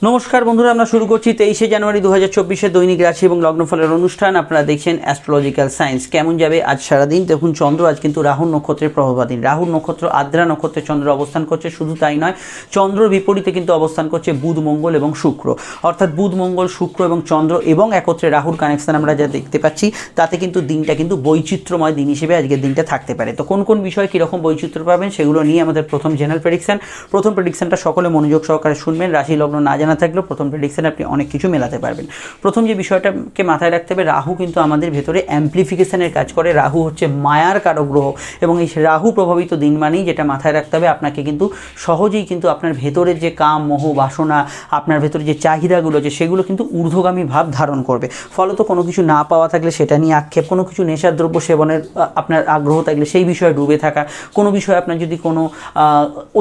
নমস্কার বন্ধুরা, আমরা শুরু করছি 23শে জানুয়ারি 2024 দৈনিক রাশি এবং লগ্নফলের অনুষ্ঠান। আপনারা দেখছেন অ্যাস্ট্রোলজিক্যাল সায়েন্স। কেমন যাবে আজ সারাদিন? দেখুন, চন্দ্র আজ কিন্তু রাহুর নক্ষত্রের প্রভাবাধীন। রাহুর নক্ষত্র আদ্রা নক্ষত্রে চন্দ্র অবস্থান করছে। শুধু তাই নয়, চন্দ্রর বিপরীতে কিন্তু অবস্থান করছে বুধ, মঙ্গল এবং শুক্র। অর্থাৎ বুধ, মঙ্গল, শুক্র এবং চন্দ্র এবং একত্রে রাহুর কানেকশন আমরা যা দেখতে পাচ্ছি, তাতে কিন্তু দিনটা কিন্তু বৈচিত্র্যময় দিন হিসেবে আজকের দিনটা থাকতে পারে। তো কোন কোন বিষয়ে কীরকম বৈচিত্র্য পাবেন সেগুলো নিয়ে আমাদের প্রথম জেনারেল প্রেডিকশন। প্রথম প্রেডিকশনটা সকলে মনোযোগ সহকারে শুনবেন। রাশি লগ্ন না জানা থাকলেও প্রথম প্রেডিকশনে আপনি অনেক কিছু মেলাতে পারবেন। প্রথম যে বিষয়টাকে মাথায় রাখতে হবে, রাহু কিন্তু আমাদের ভেতরে অ্যাম্প্লিফিকেশনের কাজ করে। রাহু হচ্ছে মায়ার কারক গ্রহ এবং এই রাহু প্রভাবিত দিন মানেই যেটা মাথায় রাখতে হবে, আপনাকে কিন্তু সহজেই কিন্তু আপনার ভেতরের যে কাম, মোহ, বাসনা, আপনার ভেতরে যে চাহিদাগুলো আছে সেগুলো কিন্তু ঊর্ধ্বগামী ভাব ধারণ করবে। ফলত কোনো কিছু না পাওয়া থাকলে সেটা নিয়ে আক্ষেপ, কোনো কিছু নেশার দ্রব্য সেবনের আপনার আগ্রহ থাকলে সেই বিষয়ে ডুবে থাকা, কোনো বিষয়ে আপনার যদি কোনো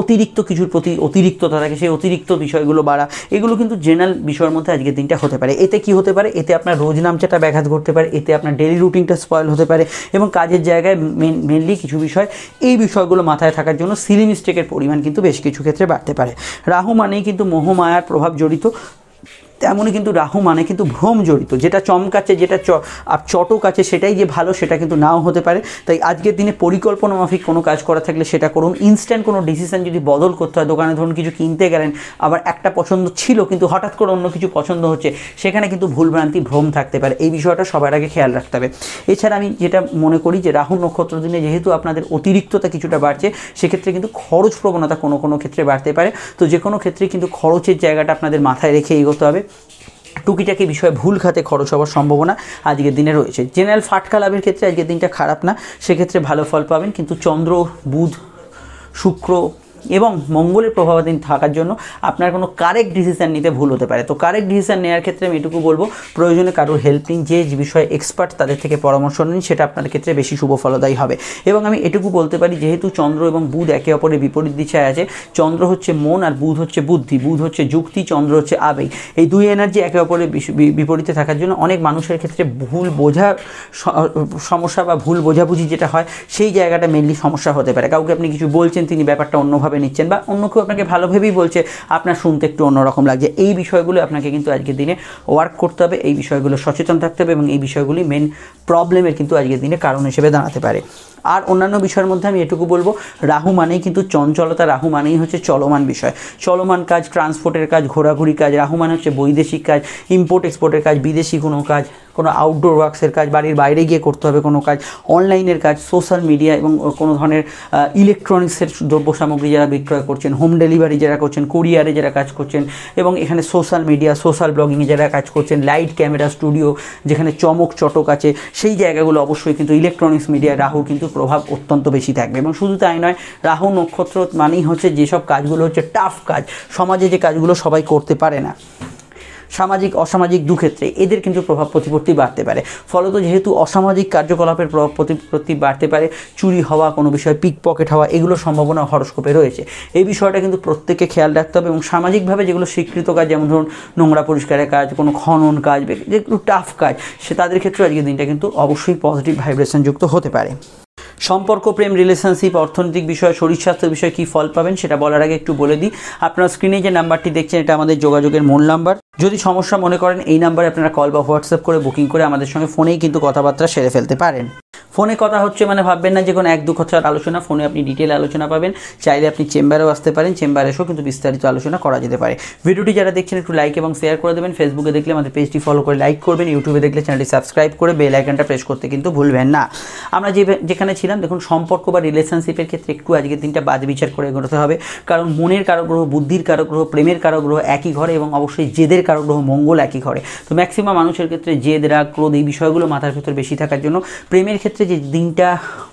অতিরিক্ত কিছুর প্রতি অতিরিক্ততা থাকে সেই অতিরিক্ত বিষয়গুলো বাড়া, এগুলো কিন্তু জেনারেল বিষয়ের মধ্যে আজকের দিনটা হতে পারে। এতে কি হতে পারে? এতে আপনার রোজ নামচাটা ব্যাঘাত ঘটতে পারে, এতে আপনার ডেলি রুটিনটা স্পয়েল হতে পারে এবং কাজের জায়গায় মেনলি কিছু বিষয়, এই বিষয়গুলো মাথায় থাকার জন্য সিলি মিস্টেকের পরিমাণ কিন্তু বেশ কিছু ক্ষেত্রে বাড়তে পারে। রাহু মানেই কিন্তু মোহমায়ার প্রভাব জড়িত, তেমনই কিন্তু রাহু মানে কিন্তু ভ্রম জড়িত। যেটা চমকাচ্ছে, যেটা চটক আছে সেটাই যে ভালো সেটা কিন্তু নাও হতে পারে। তাই আজকের দিনে পরিকল্পনা মাফিক কোনো কাজ করা থাকলে সেটা করুন। ইনস্ট্যান্ট কোনো ডিসিশন যদি বদল করতে হয়, দোকানে ধরুন কিছু কিনতে গেলেন, আবার একটা পছন্দ ছিল কিন্তু হঠাৎ করে অন্য কিছু পছন্দ হচ্ছে, সেখানে কিন্তু ভুলভ্রান্তি, ভ্রম থাকতে পারে। এই বিষয়টা সবার আগে খেয়াল রাখতে হবে। এছাড়া আমি যেটা মনে করি যে রাহু নক্ষত্র দিনে যেহেতু আপনাদের অতিরিক্ততা কিছুটা বাড়ছে, সেক্ষেত্রে কিন্তু খরচ প্রবণতা কোনো কোনো ক্ষেত্রে বাড়তে পারে। তো যে কোনো ক্ষেত্রে কিন্তু খরচের জায়গাটা আপনাদের মাথায় রেখে এগোতে হবে। টুকিটাকি বিষয়ে ভুল খাতে খরচ হওয়ার সম্ভাবনা আজকের দিনে রয়েছে। জেনারেল ফাটকা লাভের ক্ষেত্রে আজকের দিনটা খারাপ না, সেক্ষেত্রে ভালো ফল পাবেন। কিন্তু চন্দ্র, বুধ, শুক্র এবং মঙ্গলের প্রভাবাধীন থাকার জন্য আপনার কোনো কারেক্ট ডিসিশান নিতে ভুল হতে পারে। তো কারেক্ট ডিসিশান নেওয়ার ক্ষেত্রে আমি এটুকু বলবো, প্রয়োজনে কারোর হেল্প নিন, যে বিষয়ে এক্সপার্ট তাদের থেকে পরামর্শ নিন, সেটা আপনার ক্ষেত্রে বেশি শুভ ফলদায়ী হবে। এবং আমি এটুকু বলতে পারি, যেহেতু চন্দ্র এবং বুধ একে অপরের বিপরীত দিশায় আছে, চন্দ্র হচ্ছে মন আর বুধ হচ্ছে বুদ্ধি, বুধ হচ্ছে যুক্তি, চন্দ্র হচ্ছে আবেগ। এই দুই এনার্জি একে অপরের বিপরীতে থাকার জন্য অনেক মানুষের ক্ষেত্রে ভুল বোঝার সমস্যা বা ভুল বোঝাবুঝি যেটা হয়, সেই জায়গাটা মেনলি সমস্যা হতে পারে। কাউকে আপনি কিছু বলছেন, তিনি ব্যাপারটা অন্যভাবে নিচ্ছেন, বা অন্য কেউ আপনাকে ভালোভাবেই বলছে, আপনার শুনতে একটু অন্যরকম লাগছে। এই বিষয়গুলো আপনাকে কিন্তু আজকের দিনে ওয়ার্ক করতে হবে, এই বিষয়গুলো সচেতন থাকতে হবে এবং এই বিষয়গুলি মেন প্রবলেমের কিন্তু আজকের দিনে কারণ হিসেবে দাঁড়াতে পারে। আর অন্যান্য বিষয়ের মধ্যে আমি এটুকু বলবো, রাহু মানেই কিন্তু চঞ্চলতা, রাহু মানেই হচ্ছে চলমান বিষয়, চলমান কাজ, ট্রান্সপোর্টের কাজ, ঘোরাঘুরি কাজ। রাহু মানে হচ্ছে বৈদেশিক কাজ, ইম্পোর্ট এক্সপোর্টের কাজ, বিদেশি কোনো কাজ, কোনো আউটডোর ওয়ার্কসের কাজ, বাড়ির বাইরে গিয়ে করতে হবে কোনো কাজ, অনলাইনের কাজ, সোশ্যাল মিডিয়া এবং কোনো ধরনের ইলেকট্রনিক্সের দ্রব্য সামগ্রী যারা বিক্রয় করছেন, হোম ডেলিভারি যারা করছেন, কুরিয়ারে যারা কাজ করছেন এবং এখানে সোশ্যাল মিডিয়া, সোশ্যাল ব্লগিংয়ে যারা কাজ করছেন, লাইট, ক্যামেরা, স্টুডিও, যেখানে চমক চটক আছে, সেই জায়গাগুলো অবশ্যই কিন্তু ইলেকট্রনিক্স মিডিয়ায় রাহুর কিন্তু প্রভাব অত্যন্ত বেশি থাকবে। এবং শুধু তাই নয়, রাহু নক্ষত্র মানেই হচ্ছে যেসব কাজগুলো হচ্ছে টাফ কাজ, সমাজে যে কাজগুলো সবাই করতে পারে না, সামাজিক অসামাজিক দুক্ষেত্রে এদের কিন্তু প্রভাব প্রতিপত্তি বাড়তে পারে। ফলত যেহেতু অসামাজিক কার্যকলাপের প্রভাব প্রতিপত্তি বাড়তে পারে, চুরি হওয়া, কোনো বিষয়ে পিক পকেট হওয়া, এগুলোর সম্ভাবনা হরস্কোপে রয়েছে। এই বিষয়টা কিন্তু প্রত্যেককে খেয়াল রাখতে হবে। এবং সামাজিকভাবে যেগুলো স্বীকৃত কাজ, যেমন ধরুন নোংরা পরিষ্কারের কাজ, কোনো খনন কাজ, যেগুলো টাফ কাজ, সে তাদের ক্ষেত্রে আজকের দিনটা কিন্তু অবশ্যই পজিটিভ ভাইব্রেশন যুক্ত হতে পারে। সম্পর্ক, প্রেম, রিলেশনশিপ, অর্থনৈতিক বিষয়, শরীর স্বাস্থ্য বিষয়ে কী ফল পাবেন সেটা বলার আগে একটু বলে দিই, আপনার স্ক্রিনে যে নাম্বারটি দেখছেন এটা আমাদের যোগাযোগের মূল নাম্বার। যদি সমস্যা মনে করেন, এই নাম্বারে আপনারা কল বা হোয়াটসঅ্যাপ করে বুকিং করে আমাদের সঙ্গে ফোনেই কিন্তু কথাবার্তা সেরে ফেলতে পারেন। ফোনে কথা হচ্ছে মানে ভাববেন না যে কোনো এক দু কথার আলোচনা, ফোনে আপনি ডিটেল আলোচনা পাবেন। চাইলে আপনি চেম্বারেও আসতে পারেন, চেম্বারে এসেও কিন্তু বিস্তারিত আলোচনা করা যেতে পারে। ভিডিওটি যারা দেখছেন একটু লাইক এবং শেয়ার করে দেবেন। ফেসবুকে দেখলে আমাদের পেজটি ফলো করে লাইক করবেন, ইউটিউবে দেখলে চ্যানেলটি সাবস্ক্রাইব করে বেল আইকনটা প্রেস করতে কিন্তু ভুলবেন না। আমরা যেখানে ছিলাম, দেখুন, সম্পর্ক বা রিলেশনশিপের ক্ষেত্রে একটু আজকের দিনটা বাদ বিচার করে এগোতে হবে, কারণ মনের কারক গ্রহ, বুদ্ধির কারক গ্রহ, প্রেমের কারক গ্রহ একই ঘরে এবং অবশ্যই জেদের কারক গ্রহ মঙ্গল একই ঘরে। তো ম্যাক্সিমাম মানুষের ক্ষেত্রে জেদ, রাগ, ক্রোধ এই বিষয়গুলো মাথার ভেতর বেশি থাকার জন্য প্রেমের ক্ষেত্রে যে দিনটা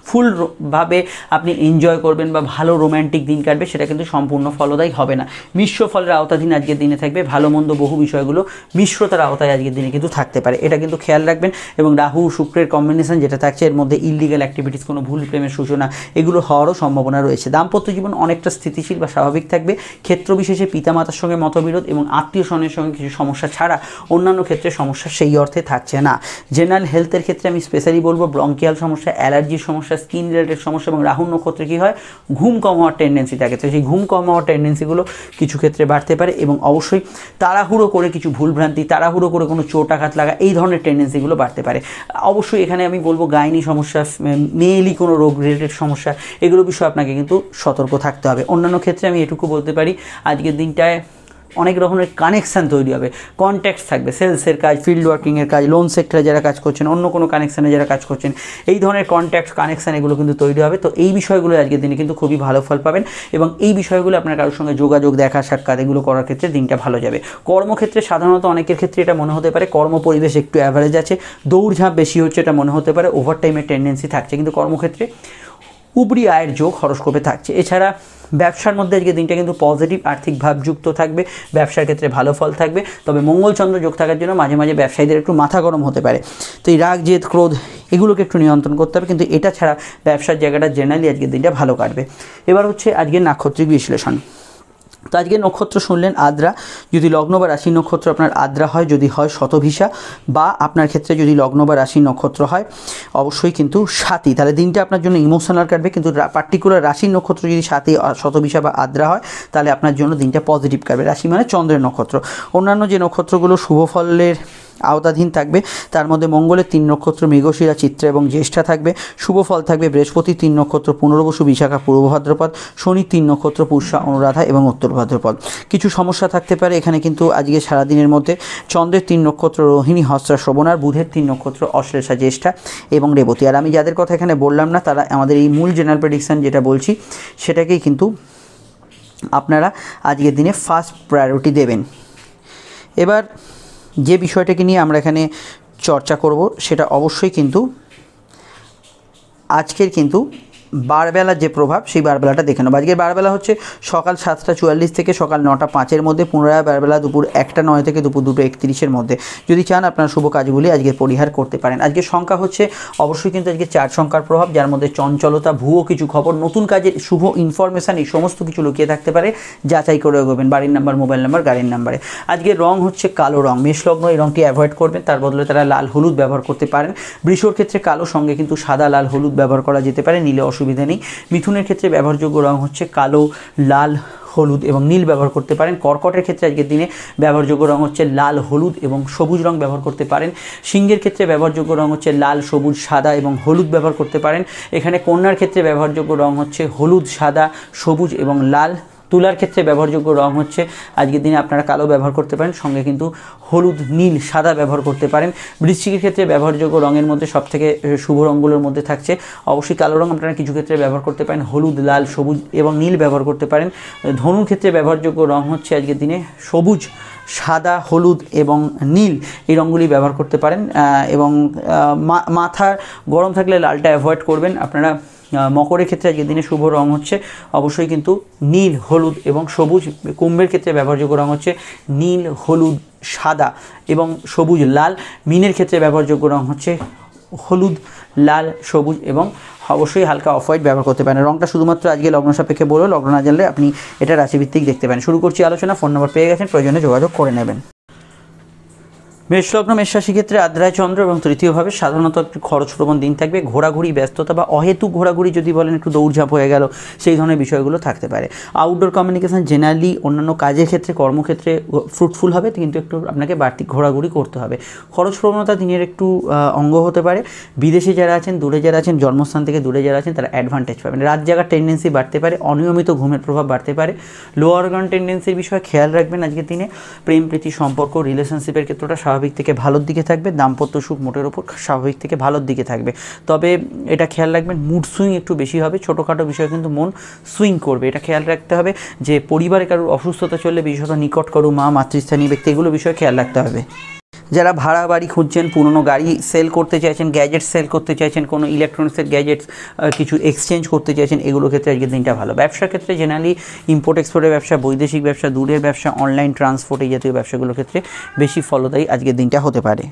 ফুলভাবে আপনি এনজয় করবেন বা ভালো রোম্যান্টিক দিন কাটবে, সেটা কিন্তু সম্পূর্ণ ফলদায়ী হবে না। মিশ্র ফলের আওতাধীন আজকের দিনে থাকবে, ভালো মন্দ বহু বিষয়গুলো মিশ্রতার আওতায় আজকের দিনে কিন্তু থাকতে পারে, এটা কিন্তু খেয়াল রাখবেন। এবং রাহু শুক্রের কম্বিনেশন যেটা থাকছে, এর মধ্যে ইললিগাল অ্যাক্টিভিটিস, কোনো ভুল প্রেমের সূচনা, এগুলো হওয়ারও সম্ভাবনা রয়েছে। দাম্পত্য জীবন অনেকটা স্থিতিশীল বা স্বাভাবিক থাকবে। ক্ষেত্রবিশেষে পিতামাতার সঙ্গে মতবিরোধ এবং আত্মীয় স্বজনের সঙ্গে কিছু সমস্যা ছাড়া অন্যান্য ক্ষেত্রে সমস্যা সেই অর্থে থাকছে না। জেনারেল হেলথের ক্ষেত্রে আমি স্পেশালি বলবো, ব্রঙ্কিয়াল সমস্যা, অ্যালার্জির সমস্যা, স্কিন রিলেটেড সমস্যা এবং রাহু নক্ষত্রে কী হয়, ঘুম কম হওয়ার টেন্ডেন্সি থাকে। তো সেই ঘুম কম হওয়ার টেন্ডেন্সিগুলো কিছু ক্ষেত্রে বাড়তে পারে এবং অবশ্যই তাড়াহুড়ো করে কিছু ভুলভ্রান্তি, তাড়াহুড়ো করে কোনো চোট আঘাত লাগা, এই ধরনের টেন্ডেন্সিগুলো বাড়তে পারে। অবশ্যই এখানে আমি বলবো গাইনি সমস্যা, মেয়েলি কোনো রোগ রিলেটেড সমস্যা, এগুলো বিষয়ে আপনাকে কিন্তু সতর্ক থাকতে হবে। অন্যান্য ক্ষেত্রে আমি এটুকু বলতে পারি, আজকের দিনটায় অনেক রকমের কানেকশান তৈরি হবে, কন্ট্যাক্টস থাকবে, সেলসের কাজ, ফিল্ড ওয়ার্কিংয়ের কাজ, লোন সেক্টরে যারা কাজ করছেন, অন্য কোনো কানেকশানে যারা কাজ করছেন, এই ধরনের কন্ট্যাক্ট কানেকশান এগুলো কিন্তু তৈরি হবে। তো এই বিষয়গুলো আজকের দিনে কিন্তু খুবই ভালো ফল পাবেন এবং এই বিষয়গুলো আপনার কারোর সঙ্গে যোগাযোগ, দেখা সাক্ষাৎ এগুলো করার ক্ষেত্রে দিনটা ভালো যাবে। কর্মক্ষেত্রে সাধারণত অনেকের ক্ষেত্রে এটা মনে হতে পারে কর্ম পরিবেশ একটু অ্যাভারেজ আছে, দৌড়ঝাঁপ বেশি হচ্ছে, এটা মনে হতে পারে ওভারটাইমের টেন্ডেন্সি থাকছে, কিন্তু কর্মক্ষেত্রে উপরি আয়ের যোগ হরস্কোপে থাকছে। এছাড়া ব্যবসার মধ্যে আজকে দিনটা কিন্তু পজিটিভ আর্থিক ভাবযুক্ত থাকবে, ব্যবসার ক্ষেত্রে ভালো ফল থাকবে। তবে মঙ্গলচন্দ্র যোগ থাকার জন্য মাঝে মাঝে ব্যবসায়ীদের একটু মাথা গরম হতে পারে। তো এই রাগ, জেদ, ক্রোধ এগুলোকে একটু নিয়ন্ত্রণ করতে হবে, কিন্তু এটা ছাড়া ব্যবসার জায়গাটা জেনারেলি আজকের দিনটা ভালো কাটবে। এবার হচ্ছে আজকের নাক্ষত্রিক বিশ্লেষণ। তো আজকে নক্ষত্র শুনলেন আদ্রা, যদি লগ্ন বা রাশি নক্ষত্র আপনার আদ্রা হয়, যদি হয় শতভিসা, বা আপনার ক্ষেত্রে যদি লগ্ন বা রাশি নক্ষত্র হয় অবশ্যই কিন্তু সাথী, তাহলে দিনটা আপনার জন্য ইমোশনাল কাটবে। কিন্তু পার্টিকুলার রাশির নক্ষত্র যদি সাথী, শতভিসা বা আদ্রা হয় তাহলে আপনার জন্য দিনটা পজিটিভ কাটবে। রাশি মানে চন্দ্রের নক্ষত্র। অন্যান্য যে নক্ষত্রগুলো শুভ ফলের আওতাধীন থাকবে তার মধ্যে মঙ্গলের 3 নক্ষত্র মৃগশিরা, চিত্রা এবং জ্যেষ্ঠা থাকবে। শুভ ফল থাকবে বৃহস্পতির 3 নক্ষত্র পুনর্বসু, বিশাখা, পূর্ব ভাদ্রপদ, শনির 3 নক্ষত্র পুষ্যা, অনুরাধা এবং উত্তর ভাদ্রপদ। কিছু সমস্যা থাকতে পারে এখানে কিন্তু আজকে সারাদিনের মধ্যে। চন্দ্রের 3 নক্ষত্র রোহিণী, হস্তা, শ্রবণার, বুধের 3 নক্ষত্র অশ্লেষা, জ্যেষ্ঠা এবং রেবতী। আর আমি যাদের কথা এখানে বললাম না তারা আমাদের এই মূল জেনারেল প্রেডিকশন যেটা বলছি সেটাকেই কিন্তু আপনারা আজকের দিনে ফার্স্ট প্রায়োরিটি দেবেন। এবার যে বিষয়টাকে নিয়ে আমরা এখানে চর্চা করব সেটা অবশ্যই কিন্তু আজকের কিন্তু বারবেলার যে প্রভাব সেই বারবেলাটা দেখে নেব। আজকের বারবেলা হচ্ছে সকাল 7:44 থেকে সকাল 9:05 মধ্যে, পুনরায় বারবেলা দুপুর 1:09 থেকে দুপুর 2:31 মধ্যে। যদি চান আপনার শুভ কাজগুলি আজকে পরিহার করতে পারেন। আজকের সংখ্যা হচ্ছে অবশ্যই কিন্তু আজকে 4 সংখ্যার প্রভাব, যার মধ্যে চঞ্চলতা, ভুয়ো কিছু খবর, নতুন কাজের শুভ ইনফরমেশান এই সমস্ত কিছু লুকিয়ে থাকতে পারে, যাচাই করে এগোবেন। বাড়ির নাম্বার, মোবাইল নাম্বার, গাড়ির নাম্বারে। আজকের রং হচ্ছে কালো রং, মেষলগ্ন এই রংটি অ্যাভয়েড করবেন, তার বদলে তারা লাল হলুদ ব্যবহার করতে পারেন। বৃষর ক্ষেত্রে কালো সঙ্গে কিন্তু সাদা, লাল, হলুদ ব্যবহার করা যেতে পারে, নীলে অসুবিধা নেই। মিথুনের ক্ষেত্রে ব্যবহারযোগ্য রং হচ্ছে কালো, লাল, হলুদ এবং নীল ব্যবহার করতে পারেন। কর্কটের ক্ষেত্রে আজকের দিনে ব্যবহারযোগ্য রং হচ্ছে লাল, হলুদ এবং সবুজ রং ব্যবহার করতে পারেন। সিংহের ক্ষেত্রে ব্যবহারযোগ্য রং হচ্ছে লাল, সবুজ, সাদা এবং হলুদ ব্যবহার করতে পারেন। এখানে কন্যার ক্ষেত্রে ব্যবহারযোগ্য রং হচ্ছে হলুদ, সাদা, সবুজ এবং লাল। তুলার ক্ষেত্রে ব্যবহারযোগ্য রং হচ্ছে আজকের দিনে আপনারা কালো ব্যবহার করতে পারেন, সঙ্গে কিন্তু হলুদ, নীল, সাদা ব্যবহার করতে পারেন। বৃশ্চিকের ক্ষেত্রে ব্যবহারযোগ্য রঙের মধ্যে সবথেকে শুভ রঙগুলোর মধ্যে থাকছে অবশ্যই কালো রং, আপনারা কিছু ক্ষেত্রে ব্যবহার করতে পারেন। হলুদ, লাল, সবুজ এবং নীল ব্যবহার করতে পারেন। ধনুর ক্ষেত্রে ব্যবহারযোগ্য রং হচ্ছে আজকের দিনে সবুজ, সাদা, হলুদ এবং নীল এই রঙগুলি ব্যবহার করতে পারেন। এবং মাথা গরম থাকলে লালটা অ্যাভয়েড করবেন আপনারা। মকরের ক্ষেত্রে আজকের দিনে শুভ রং হচ্ছে অবশ্যই কিন্তু নীল, হলুদ এবং সবুজ। কুম্ভের ক্ষেত্রে ব্যবহারযোগ্য রং হচ্ছে নীল, হলুদ, সাদা এবং সবুজ, লাল। মীনের ক্ষেত্রে ব্যবহারযোগ্য রং হচ্ছে হলুদ, লাল, সবুজ এবং অবশ্যই হালকা অফ হোয়াইট ব্যবহার করতে পারেন। রংটা শুধুমাত্র আজকে লগ্ন সাপেক্ষে বলবো, লগ্ন না জানলে আপনি এটা রাশিভিত্তিক দেখতে পারেন। শুরু করছি আলোচনা। ফোন নম্বর পেয়ে গেছেন, প্রয়োজনে যোগাযোগ করে নেবেন। মেষলগ্ন, মেষ রাশি ক্ষেত্রে আদ্রায় চন্দ্র এবং তৃতীয়ভাবে সাধারণত একটু খরচপ্রবণ দিন থাকবে। ঘোরাঘুরি, ব্যস্ততা বা অহেতুক ঘোরাঘুরি যদি বলেন একটু দৌড়ঝাঁপ হয়ে গেল, সেই ধরনের বিষয়গুলো থাকতে পারে। আউটডোর কমিউনিকেশন জেনারেলি অন্যান্য কাজের ক্ষেত্রে, কর্মক্ষেত্রে ফ্রুটফুল হবে, কিন্তু একটু আপনাকে বাড়তি ঘোরাঘুরি করতে হবে। খরচপ্রবণতা দিনের একটু অঙ্গ হতে পারে। বিদেশে যারা আছেন, দূরে যারা আছেন, জন্মস্থান থেকে দূরে যারা আছেন তারা অ্যাডভান্টেজ পাবেন। রাত জাগার টেন্ডেন্সি বাড়তে পারে, অনিয়মিত ঘুমের প্রভাব বাড়তে পারে। লো অর্গান টেন্ডেন্সির বিষয়ে খেয়াল রাখবেন আজকের দিনে। প্রেম, প্রীতি, সম্পর্ক, রিলেশনশিপের ক্ষেত্রটা স্বাভাবিক থেকে ভালোর দিকে থাকবে। দাম্পত্য সুখ মোটের ওপর স্বাভাবিক থেকে ভালোর দিকে থাকবে। তবে এটা খেয়াল রাখবেন মুড সুইং একটু বেশি হবে, ছোটোখাটো বিষয়ে কিন্তু মন সুইং করবে। এটা খেয়াল রাখতে হবে যে পরিবারে কারোর অসুস্থতা চললে, বিশেষত নিকট কারো মা, মাতৃস্থানীয় ব্যক্তি, এগুলো বিষয়ে খেয়াল রাখতে হবে। যারা ভাড়া বাড়ি খুঁজছেন, পুরনো গাড়ি সেল করতে চাইছেন, গ্যাজেটস সেল করতে চাইছেন, কোনো ইলেকট্রনিক্সের গ্যাজেটস কিছু এক্সচেঞ্জ করতে চাইছেন, এগুলো ক্ষেত্রে আজকের দিনটা ভালো। ব্যবসার ক্ষেত্রে জেনারেলি ইম্পোর্ট এক্সপোর্টের ব্যবসা, বৈদেশিক ব্যবসা, দূরের ব্যবসা, অনলাইন ট্রান্সপোর্ট এই জাতীয় ব্যবসাগুলোর ক্ষেত্রে বেশি ফলদায়ী আজকের দিনটা হতে পারে।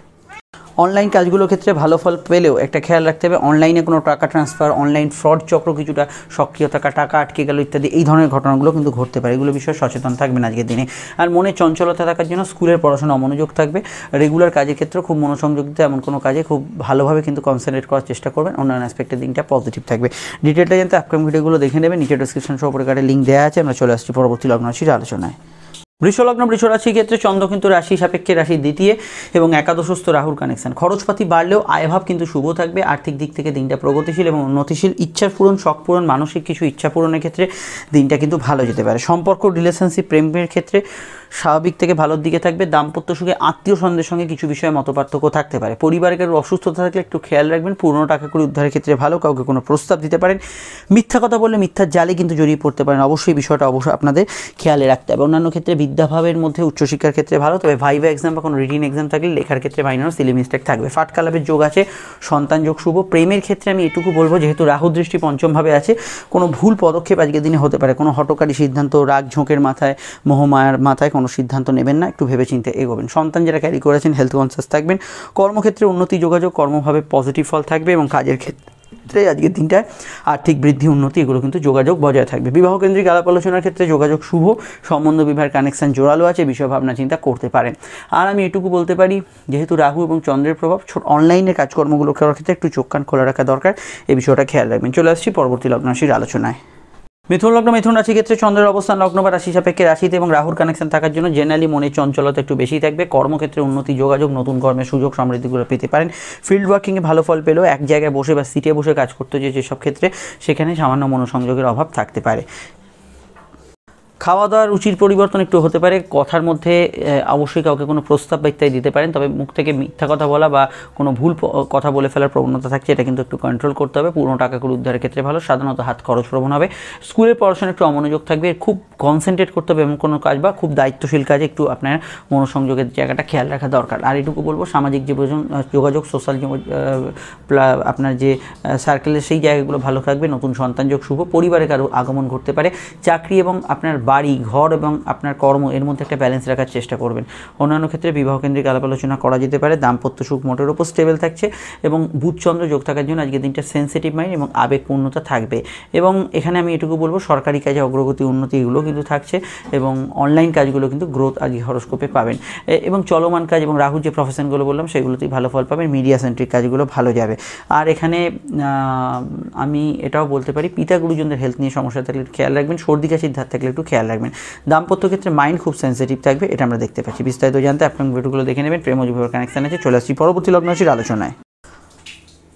অনলাইন কাজগুলোর ক্ষেত্রে ভালো ফল পেলেও একটা খেয়াল রাখতে হবে, অনলাইনে কোনো টাকা ট্রান্সফার, অনলাইন ফ্রড চক্র কিছুটা সক্রিয় থাকা, টাকা আটকে গেল ইত্যাদি এই ধরনের ঘটনাগুলো কিন্তু ঘটতে পারে। এগুলো বিষয়ে সচেতন থাকবেন আজকের দিনে। আর মনে চঞ্চলতা থাকার জন্য স্কুলের পড়াশোনা অমনোযোগ থাকবে। রেগুলার কাজের ক্ষেত্রে খুব মনোসংযোগ দিতে এমন কোনো কাজে খুব ভালোভাবে কিন্তু কনসেন্ট্রেট করার চেষ্টা করবেন। অন্যান্য অ্যাসপেক্টের দিনটা পজিটিভ থাকবে। ডিটেলটা জানতে আপকামিং ভিডিওগুলো দেখে নেবেন, নিচে ডেসক্রিপশন সহকারে লিঙ্ক দেওয়া আছে। আমরা চলে আসছি পরবর্তী লগ্ন রাশির আলোচনায়। বৃষলগ্ন বৃষ রাশির ক্ষেত্রে চন্দ্র কিন্তু রাশি সাপেক্ষে রাশি দ্বিতীয় এবং একাদশস্থ রাহুর কানেকশন। খরচপাতি বাড়লেও আয়ভাব কিন্তু শুভ থাকবে। আর্থিক দিক থেকে দিনটা প্রগতিশীল এবং উন্নতিশীল। ইচ্ছা পূরণ, শখ পূরণ, মানসিক কিছু ইচ্ছা পূরণের ক্ষেত্রে দিনটা কিন্তু ভালো যেতে পারে। সম্পর্ক, রিলেশনশিপ, প্রেমের ক্ষেত্রে স্বাভাবিক থেকে ভালোর দিকে থাকবে। দাম্পত্য সুখে আত্মীয় স্বজনদের সঙ্গে কিছু বিষয়ে মতপার্থক্য থাকতে পারে। পরিবারের কারো অসুস্থতা থাকলে একটু খেয়াল রাখবেন। পুরনো টাকা করে উদ্ধারের ক্ষেত্রে ভালো। কাউকে কোনো প্রস্তাব দিতে পারেন। মিথ্যা কথা বললে মিথ্যার জালে কিন্তু জড়িয়ে পড়তে পারেন। অবশ্যই বিষয়টা আপনাদের খেয়ালে রাখতে হবে। অন্যান্য ক্ষেত্রে বিদ্যাভাবের মধ্যে উচ্চশিক্ষার ক্ষেত্রে ভালো, তবে ভাইভা এক্সাম বা কোনো রিটিন এক্সাম থাকলে লেখার ক্ষেত্রে মাইনর সিলি মিস্টেক থাকবে। ফাটকা লাভের যোগ আছে, সন্তান যোগ শুভ। প্রেমের ক্ষেত্রে আমি এটুকু বলবো, যেহেতু রাহু দৃষ্টি পঞ্চমভাবে আছে, কোনো ভুল পদক্ষেপ আজকের দিনে হতে পারে। কোনো হঠকারী সিদ্ধান্ত, রাগ ঝোঁকের মাথায়, মোহমায়ার মাথায় কোনো সিদ্ধান্ত নেবেন না, একটু ভেবেচিন্তে এগোবেন। সন্তান যারা ক্যারি করেছেন হেলথ কনসিয়াস থাকবেন। কর্মক্ষেত্রে উন্নতি, যোগাযোগ, কর্মভাবে পজিটিভ ফল থাকবে এবং কাজের ক্ষেত্রে আজকের দিনটায় আর্থিক বৃদ্ধি, উন্নতি এগুলো কিন্তু যোগাযোগ বজায় থাকবে। বিবাহ কেন্দ্রিক আলাপ আলোচনার ক্ষেত্রে যোগাযোগ শুভ। সম্বন্ধ বিবাহের কানেকশন জোরালো আছে, বিষয় ভাবনা চিন্তা করতে পারেন। আর আমি এটুকু বলতে পারি, যেহেতু রাহু এবং চন্দ্রের প্রভাব, অনলাইনে কাজকর্মগুলো করার ক্ষেত্রে একটু চোখ কান খোলা রাখা দরকার। এই বিষয়টা খেয়াল রাখবেন। চলে আসছি পরবর্তী লগ্ন রাশির আলোচনায়। মিথুন লগ্ন, মিথুন রাশির ক্ষেত্রে চন্দ্রের অবস্থান লগ্ন বা রাশি সাপেক্ষে রাশিতে এবং রাহুর কানেকশন থাকার জন্য জেনারেলি মনে চঞ্চলতা একটু বেশি থাকবে। কর্মক্ষেত্রে উন্নতি, যোগাযোগ, নতুন কর্মের সুযোগ, সমৃদ্ধিগুলো পেতে পারেন। ফিল্ড ওয়ার্কিংয়ে ভালো ফল পেলেও এক জায়গায় বসে বা সিটে বসে কাজ করতে যেসব ক্ষেত্রে সেখানে সামান্য মনোসংযোগের অভাব থাকতে পারে। খাওয়া দাওয়ার রুচির পরিবর্তন একটু হতে পারে। কথার মধ্যে অবশ্যই কাউকে কোনো প্রস্তাব বা ইত্যাদি দিতে পারেন, তবে মুখ থেকে মিথ্যা কথা বলা বা কোনো ভুল কথা বলে ফেলার প্রবণতা থাকছে, এটা কিন্তু একটু কন্ট্রোল করতে হবে। পুরনো টাকাগুলো উদ্ধারের ক্ষেত্রে ভালো। সাধারণত হাত খরচ প্রবণ হবে। স্কুলের পড়াশোনা একটু অমনোযোগ থাকবে। খুব কনসেন্ট্রেট করতে হবে এমন কোনো কাজ বা খুব দায়িত্বশীল কাজে একটু আপনার মনোসংযোগের জায়গাটা খেয়াল রাখা দরকার। আর এটুকু বলবো, সামাজিক যে যোগাযোগ, সোশ্যাল আপনার যে সার্কেলের সেই জায়গাগুলো ভালো থাকবে। নতুন সন্তান যোগ শুভ। পরিবারে কারো আগমন ঘটতে পারে। চাকরি এবং আপনার বাড়ি, ঘর এবং আপনার কর্ম এর মধ্যে একটা ব্যালেন্স রাখার চেষ্টা করবেন। অন্যান্য ক্ষেত্রে বিবাহ কেন্দ্রিক আলাপ আলোচনা করা যেতে পারে। দাম্পত্য সুখ মোটের ওপর স্টেবল থাকছে এবং বুধচন্দ্র যোগ থাকার জন্য আজকের দিনটা সেন্সিটিভ মাইন্ড এবং আবেগপূর্ণতা থাকবে। এবং এখানে আমি এটুকু বলবো, সরকারি কাজে অগ্রগতি, উন্নতি এগুলো কিন্তু থাকছে এবং অনলাইন কাজগুলো কিন্তু গ্রোথ আজকে হরস্কোপে পাবেন। এবং চলমান কাজ এবং রাহুর যে প্রফেশনগুলো বললাম সেগুলোতেই ভালো ফল পাবেন। মিডিয়া সেন্ট্রিক কাজগুলো ভালো যাবে। আর এখানে আমি এটাও বলতে পারি, পিতা গুরুজনদের হেলথ নিয়ে সমস্যা থাকলে খেয়াল রাখবেন। সর্দি কাশির ধার থাকলে একটু খেয়াল রাখবেন। দাম্পত্য ক্ষেত্রে মাইন্ড খুব সেন্সিটিভ থাকবে, এটা আমরা দেখতে পাচ্ছি। বিস্তারিত জানতে আপনার ভিডিওগুলো দেখে নেবেন। প্রেম ও বিবাহের কানেকশন আছে। চলে আসছি পরবর্তী লগ্ন রাশির আলোচনায়।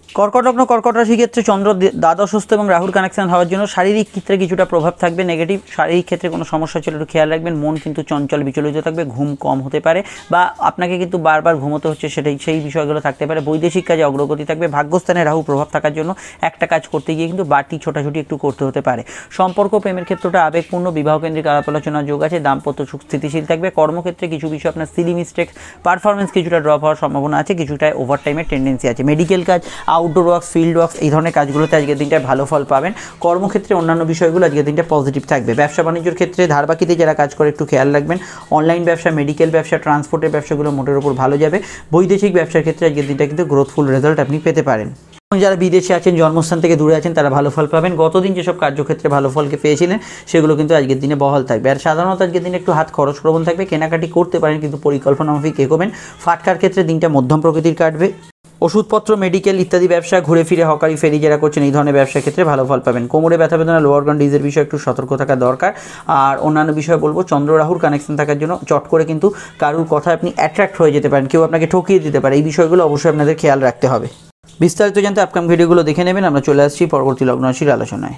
কর্কট লগ্ন, কর্কট রাশির ক্ষেত্রে চন্দ্র দ্বাদশস্থ এবং রাহুর কানেকশন হওয়ার জন্য শারীরিক ক্ষেত্রে কিছুটা প্রভাব থাকবে নেগেটিভ। শারীরিক ক্ষেত্রে কোনো সমস্যা ছিল একটু খেয়াল রাখবেন। মন কিন্তু চঞ্চল বিচলিত থাকবে। ঘুম কম হতে পারে বা আপনাকে কিন্তু বারবার ঘুমোতে হচ্ছে, সেই বিষয়গুলো থাকতে পারে। বৈদেশিক কাজে অগ্রগতি থাকবে। ভাগ্যস্থানে রাহু প্রভাব থাকার জন্য একটা কাজ করতে গিয়ে কিন্তু বাড়তি ছোটাছুটি একটু করতে হতে পারে। সম্পর্ক, প্রেমের ক্ষেত্রটা আবেগপূর্ণ। বিবাহ কেন্দ্রিক আলাপ আলোচনার যোগ আছে। দাম্পত্য সুখ স্থিতিশীল থাকবে। কর্মক্ষেত্রে কিছু বিষয় আপনার সিলি মিস্টেক, পারফরমেন্স কিছুটা ড্রপ হওয়ার সম্ভাবনা আছে। কিছুটা ওভারটাইমের টেন্ডেন্সি আছে। মেডিকেল কাজ, আউটডোর ওয়ার্ক, ফিল্ড এই ধরনের কাজগুলোতে আজকের দিনটা ভালো ফল পাবেন। কর্মক্ষেত্রে অন্যান্য বিষয়গুলো আজকের দিনটা পজিটিভ থাকবে। ব্যবসা বাণিজ্যের ক্ষেত্রে ধারবাকিতে যারা কাজ করে একটু খেয়াল রাখবেন। অনলাইন ব্যবসা, মেডিকেল ব্যবসা, ট্রান্সপোর্টের ব্যবসাগুলো মোটের উপর ভালো যাবে। বৈদেশিক ব্যবসার ক্ষেত্রে আজকের দিনটা কিন্তু গ্রোথফুল রেজাল্ট আপনি পেতে পারেন। যারা বিদেশে আছেন, জন্মস্থান থেকে দূরে আছেন, তারা ভালো ফল পাবেন। গতদিন যেসব কার্যক্ষেত্রে ভালো ফলকে পেয়েছিলেন সেগুলো কিন্তু আজকের দিনে বহাল থাকবে। আর সাধারণত আজকের দিনে একটু হাত খরচ প্রবণ থাকবে। কেনাকাটি করতে পারেন কিন্তু পরিকল্পনা মাফিক এগোবেন। ফাটকার ক্ষেত্রে দিনটা মধ্যম প্রকৃতির কাটবে। ওষুধপত্র, মেডিকেল ইত্যাদি ব্যবসা, ঘুরে ফিরে হকারি ফেরি যারা করছেন এই ধরনের ব্যবসার ক্ষেত্রে ভালো ফল পাবেন। কোমরে ব্যথা বেদনা, লোয়ার অর্গান ডিজিজের বিষয়ে একটু সতর্ক থাকা দরকার। আর অন্যান্য বিষয় বলবো, চন্দ্র রাহুর কানেকশন থাকার জন্য চট করে কিন্তু কারুর কথা আপনি অ্যাট্রাক্ট হয়ে যেতে পারেন। কেউ আপনাকে ঠকিয়ে দিতে পারে। এই বিষয়গুলো অবশ্যই আপনাদের খেয়াল রাখতে হবে। বিস্তারিত জানতে আপকামিং ভিডিওগুলো দেখে নেবেন। আমরা চলে আসছি পরবর্তী লগ্ন রাশির আলোচনায়।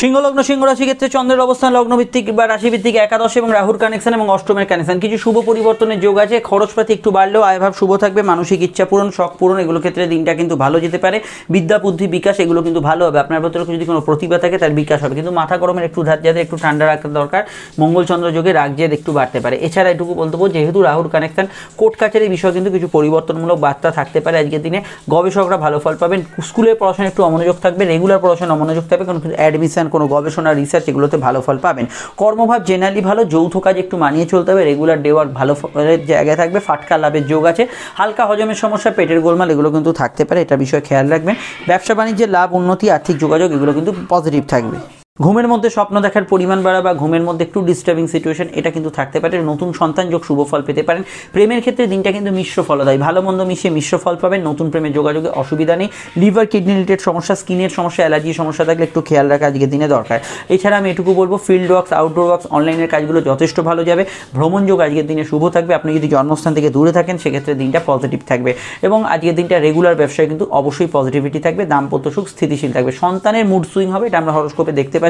সিংহলগ্ন, সিংহ রাশির ক্ষেত্রে চন্দ্রের অবস্থান লগ্নভিত্তিক বা রাশিভিত্তিক একাদশ এবং রাহুর কানেকশন এবং অষ্টমের কানেকশন। কিছু শুভ পরিবর্তনের যোগ আছে। খরচপাতি একটু বাড়লেও আয়ভাব শুভ থাকবে। মানসিক ইচ্ছা পূরণ, শখ পূরণ এগুলো ক্ষেত্রে দিনটা কিন্তু ভালো যেতে পারে। বিদ্যা, বুদ্ধি, বিকাশ এগুলো কিন্তু ভালো হবে। আপনার ভেতরে যদি কোনো প্রতিভা থাকে তার বিকাশ হবে। কিন্তু মাথা গরমের একটু ধার যাতে একটু ঠান্ডা রাখা দরকার। মঙ্গলচন্দ্র যোগে রাগ জেদ একটু বাড়তে পারে। এছাড়া এটুকু বলতে পারবো, যেহেতু রাহুর কানেকশন, কোর্ট কাছারির বিষয়ে কিন্তু কিছু পরিবর্তনমূলক বার্তা থাকতে পারে আজকের দিনে। গবেষকরা ভালো ফল পাবেন। স্কুলের পড়াশোনা একটু অমনোযোগ থাকবে। রেগুলার পড়াশোনা অমনোযোগ থাকবে, কারণ অ্যাডমিশন কানেকশন, কোনো গবেষণা, রিসার্চ, এগুলোতে ভালো ফল পাবেন। কর্মভাব জেনারেলি ভালো, যৌথ কাজ একটু মানিয়ে চলতে হবে, রেগুলার ডে ওয়ার্ক ভালো ফলের জায়গায় থাকবে, ফাটকা লাভের যোগ আছে, হালকা হজমের সমস্যা, পেটের গোলমাল এগুলো কিন্তু থাকতে পারে, এটা বিষয়ে খেয়াল রাখবেন। ব্যবসা বাণিজ্যের লাভ, উন্নতি, আর্থিক যোগাযোগ এগুলো কিন্তু পজিটিভ থাকবে। ঘুমের মধ্যে স্বপ্ন দেখার পরিমাণ বাড়া বা ঘুমের মধ্যে একটু ডিস্টার্বিং সিচুয়েশন এটা কিন্তু থাকতে পারে। নতুন সন্তান যোগ শুভ ফল পেতে পারেন। প্রেমের ক্ষেত্রে দিনটা কিন্তু মিশ্র ফলদায়ী, ভালো মন্দ মিশিয়ে মিশ্র ফল পাবেন। নতুন প্রেমের যোগাযোগে অসুবিধা নেই। লিভার কিডনি রিলেটেড সমস্যা, স্কিনের সমস্যা, অ্যালার্জির সমস্যা থাকলে একটু খেয়াল রাখা আজকের দিনে দরকার। এছাড়া আমি এটুকু বলবো, ফিল্ড ওয়ার্কস, আউটডোর ওয়ার্কস, অনলাইনের কাজগুলো যথেষ্ট ভালো যাবে। ভ্রমণ যোগ আজকের দিনে শুভ থাকবে। আপনি যদি জন্মস্থান থেকে দূরে থাকেন সেক্ষেত্রে দিনটা পজিটিভ থাকবে এবং আজকের দিনটা রেগুলার ব্যবসায় কিন্তু অবশ্যই পজিটিভিটি থাকবে। দাম্পত্য সুখ স্থিতিশীল থাকবে। সন্তানের মুড সুইং হবে, এটা আমরা হরোস্কোপে দেখতে পাচ্ছি।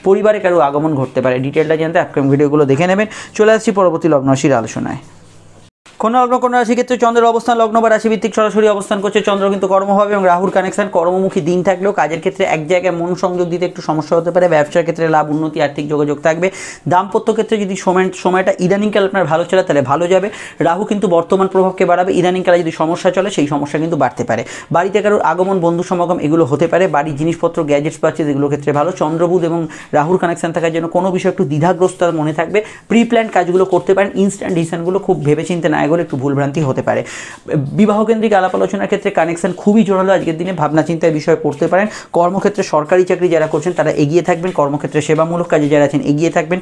পরিবারে কারো আগমন ঘটতে পারে। ডিটেলটা জানতে আপকামিং ভিডিওগুলো দেখে নেবেন। চলে আসছি পরবর্তী লগ্ন রাশির আলোচনায়। কোন লগ্ন কোন রাশি ক্ষেত্রে চন্দ্রের অবস্থান লগ্ন বা রাশি ভিত্তিক সরাসরি অবস্থান করছে। চন্দ্র কিন্তু কর্মভাবে এবং রাহুর কানেকশন, কর্মমুখী দিন থাকলেও কাজের ক্ষেত্রে এক জায়গায় মন সংযোগ দিতে একটু সমস্যা হতে পারে। ব্যবসার ক্ষেত্রে লাভ, উন্নতি, আর্থিক যোগাযোগ থাকবে। দাম্পত্য ক্ষেত্রে যদি সময়টা ইদানিংকাল আপনার ভালো চলে তাহলে ভালো যাবে। রাহু কিন্তু বর্তমান প্রভাবকে বাড়াবে। ইদানিংকালে যদি সমস্যা চলে সেই সমস্যা কিন্তু বাড়তে পারে। বাড়িতে কারোর আগমন, বন্ধু সমাগম এগুলো হতে পারে। বাড়ির জিনিসপত্র, গ্যাজেটস পারচেজ এগুলোর ক্ষেত্রে ভালো। চন্দ্রবুধ এবং রাহুর কানেকশন থাকার জন্য কোনো বিষয় একটু দ্বিধাগ্রস্ত মনে থাকবে। প্রি প্ল্যান কাজগুলো করতে পারেন। ইনস্ট্যান্ট ডিসিশনগুলো খুব ভেবেচিন্তে না এগোলে একটু ভুলভ্রান্তি হতে পারে। বিবাহ কেন্দ্রিক আলাপ আলোচনার ক্ষেত্রে কানেকশন খুবই জোরালো। আজকের দিনে ভাবনা চিন্তার বিষয়ে পড়তে পারেন। কর্মক্ষেত্রে সরকারি চাকরি যারা করছেন তারা এগিয়ে থাকবেন। কর্মক্ষেত্রে সেবামূলক কাজে যারা আছেন এগিয়ে থাকবেন।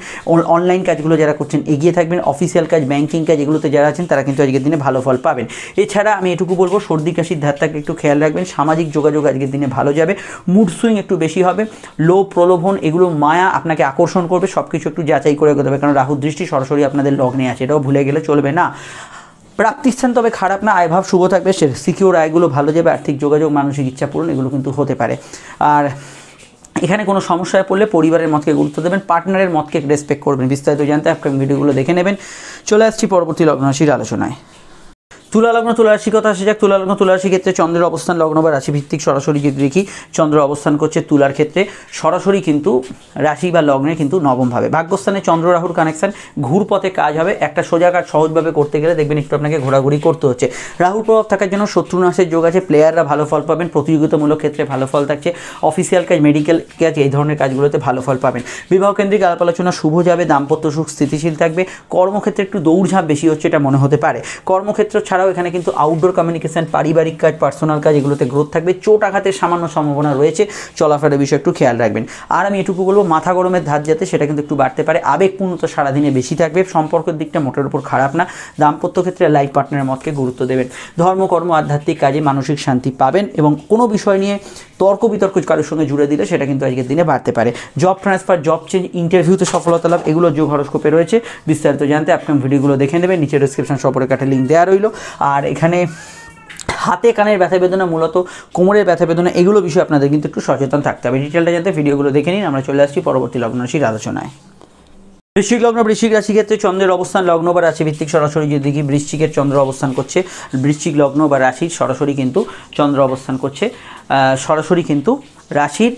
অনলাইন কাজগুলো যারা করছেন এগিয়ে থাকবেন। অফিসিয়াল কাজ, ব্যাংকিং কাজ এগুলোতে যারা আছেন তারা কিন্তু আজকের দিনে ভালো ফল পাবেন। এছাড়া আমি এটুকু বলবো, সর্দি কাশির ধার থাকলে একটু খেয়াল রাখবেন। সামাজিক যোগাযোগ আজকের দিনে ভালো যাবে। মুড সুইং একটু বেশি হবে। লোভ, প্রলোভন এগুলো মায়া আপনাকে আকর্ষণ করবে। সব কিছু একটু যাচাই করে করতে হবে, কারণ রাহুর দৃষ্টি সরাসরি আপনাদের লগ্নে আছে, এটাও ভুলে গেলে চলবে না। প্রাপ্তিস্থান তবে খারাপ না, আয়ভাব শুভ থাকবে। সিকিউর আয়গুলো ভালো যাবে। আর্থিক যোগাযোগ, মানসিক ইচ্ছা পূরণ এগুলো কিন্তু হতে পারে। আর এখানে কোনো সমস্যায় পড়লে পরিবারের মতকে গুরুত্ব দেবেন, পার্টনারের মতকে রেসপেক্ট করবেন। বিস্তারিত জানতে আপকামিং ভিডিওগুলো দেখে নেবেন। চলে আসছি পরবর্তী লগ্ন রাশির আলোচনায়। তুলা লগ্ন, তুলা রাশি কথা আসে যাক। তুলা লগ্ন, তুলা রাশি ক্ষেত্রে চন্দ্রের অবস্থান লগ্ন বা রাশি ভিত্তিক সরাসরি যদি দেখি, চন্দ্র অবস্থান করছে তুলার ক্ষেত্রে সরাসরি কিন্তু রাশি বা লগ্নে কিন্তু নবমভাবে। ভাগ্যস্থানে চন্দ্র রাহুর কানেকশন, ঘুরপথে কাজ হবে। একটা সোজা কাজ সহজভাবে করতে গেলে দেখবেন একটু আপনাকে ঘোরাঘুরি করতে হচ্ছে। রাহুর প্রভাব থাকার জন্য শত্রুনাশের যোগ আছে। প্লেয়াররা ভালো ফল পাবেন। প্রতিযোগিতামূলক ক্ষেত্রে ভালো ফল থাকছে। অফিসিয়াল কাজ, মেডিকেল কাজ এই ধরনের কাজগুলোতে ভালো ফল পাবেন। বিবাহ কেন্দ্রিক আলাপ আলোচনা শুভ যাবে। দাম্পত্য সুখ স্থিতিশীল থাকবে। কর্মক্ষেত্রে একটু দৌড়ঝাঁপ বেশি হচ্ছে এটা মনে হতে পারে। কর্মক্ষেত্র ছাড়াও এখানে কিন্তু আউটডোর কমিউনিকেশন, পারিবারিক কাজ, পার্সোনাল কাজ এগুলোতে গ্রোথ থাকবে। চোট আঘাতের সামান্য সম্ভাবনা রয়েছে। চলাফেরার বিষয়ে একটু খেয়াল রাখবেন। আর আমি এটুকু বলবো, মাথা গরমের ধার যাতে সেটা কিন্তু একটু বাড়তে পারে। আবেগপূর্ণতা সারাদিনে বেশি থাকবে। সম্পর্কের দিকটা মোটের উপর খারাপ না। দাম্পত্য ক্ষেত্রে লাইফ পার্টনারের মতকে গুরুত্ব দেবেন। ধর্ম, কর্ম, আধ্যাত্মিক কাজে মানসিক শান্তি পাবেন এবং কোনো বিষয় নিয়ে তর্ক বিতর্ক কারোর সঙ্গে জুড়ে দিলে সেটা কিন্তু আজকের দিনে বাড়তে পারে। জব ট্রান্সফার, জব চেঞ্জ, ইন্টারভিউতে সফলতা লাভ এগুলো যোগ হরোস্কোপে রয়েছে। বিস্তারিত জানতে আপনি ভিডিওগুলো দেখে নেবেন। নিচে ডেসক্রিপশন সম্পর্কে একটা লিঙ্ক দেওয়া রইল। আর এখানে হাতে কানের ব্যথা বেদনা, মূলত কোমরের ব্যথা বেদনা এগুলো বিষয়ে আপনাদের কিন্তু একটু সচেতন থাকতে হবে। ডিটেলটা জানতে ভিডিওগুলো দেখে নিন। আমরা চলে আসছি পরবর্তী লগ্ন রাশির আলোচনায়। বৃশ্চিক লগ্ন, বৃশ্চিক রাশি ক্ষেত্রে চন্দ্রের অবস্থান লগ্ন বা রাশি ভিত্তিক সরাসরি যদি দেখি, বৃশ্চিকের চন্দ্র অবস্থান করছে। বৃশ্চিক লগ্ন বা রাশির সরাসরি কিন্তু চন্দ্র অবস্থান করছে সরাসরি কিন্তু রাশির